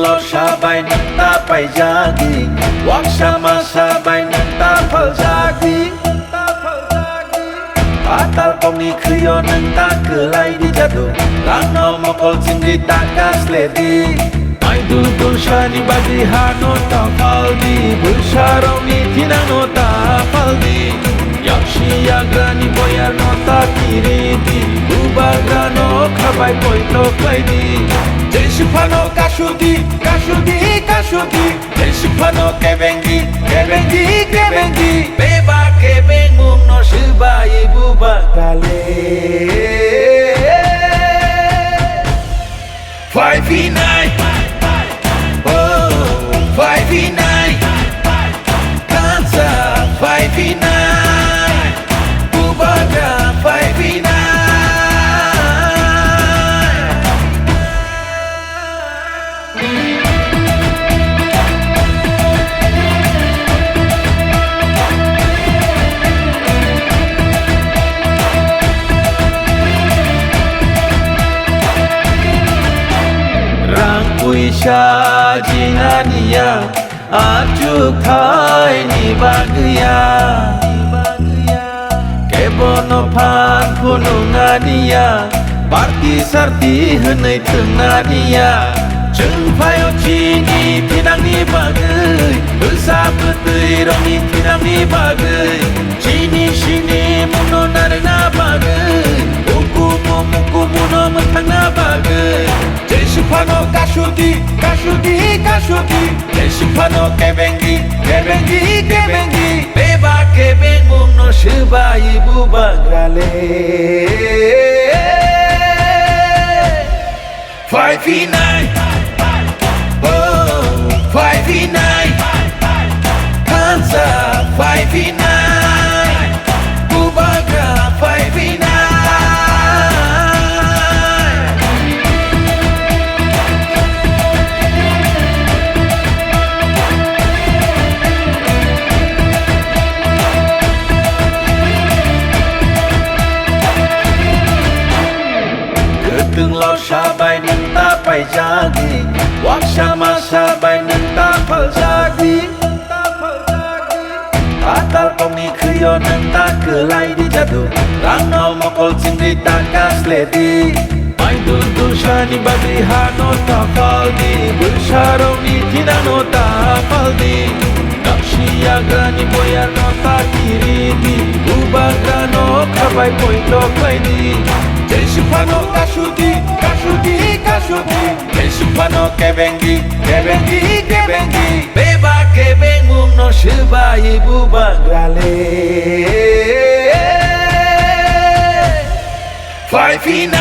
lor sabay nang tapay jagi wak sama sabay nang tapal jagi Patal kong ni kriyo nang takelay di jadu Lano mokol sindi takas ledi Ay dudul siya ni bagi hano tapaldi Bersaraw ni tinano tapaldi Yak siya grani boyar no takiridi Ubagrano kabay boy toklay-di Jeshipano kashudi, kashudi, kashudi Jeshipano kebengi, kebengi, kebengi Beba kebeng mung no shibai buba kale 5v9 Oh, 5v9 Kansa 5v9 Bubaga 5v9 Isya jinania ajuk thai ni bagya kebono phan punungania parti sarti hanai thengania jeung phayo chini tinang ni bagai bersab teuy rong ni tinang ni bagai chini sini muno narna bagai muku muno mentang na bagai Jeshipano kashudi, kashudi, kashudi Jeshipano kebengi, kebengi, kebengi Beba kebeng mung no shibai bubagrale 5v9 Oh, 5v9 Kansa 5v9 Bubagra 5v9 Từng lor sabay nang tapay jagi wak sama sabay nang tapal jagi Patal kong ni kriyo nang takelay di jadu Lano mokol sindi takas ledi Ay dudul siya ni bagi hano tapaldi Bersaraw ni tinano tapaldi Siya grani boyar no takiridi Ubagrano kabay boy toklay-di Jeshipano kashudi, kashudi, kashudi Jeshipano kebengi, kebengi, kebengi Beba kebeng mung no shibai bubagrale 5v9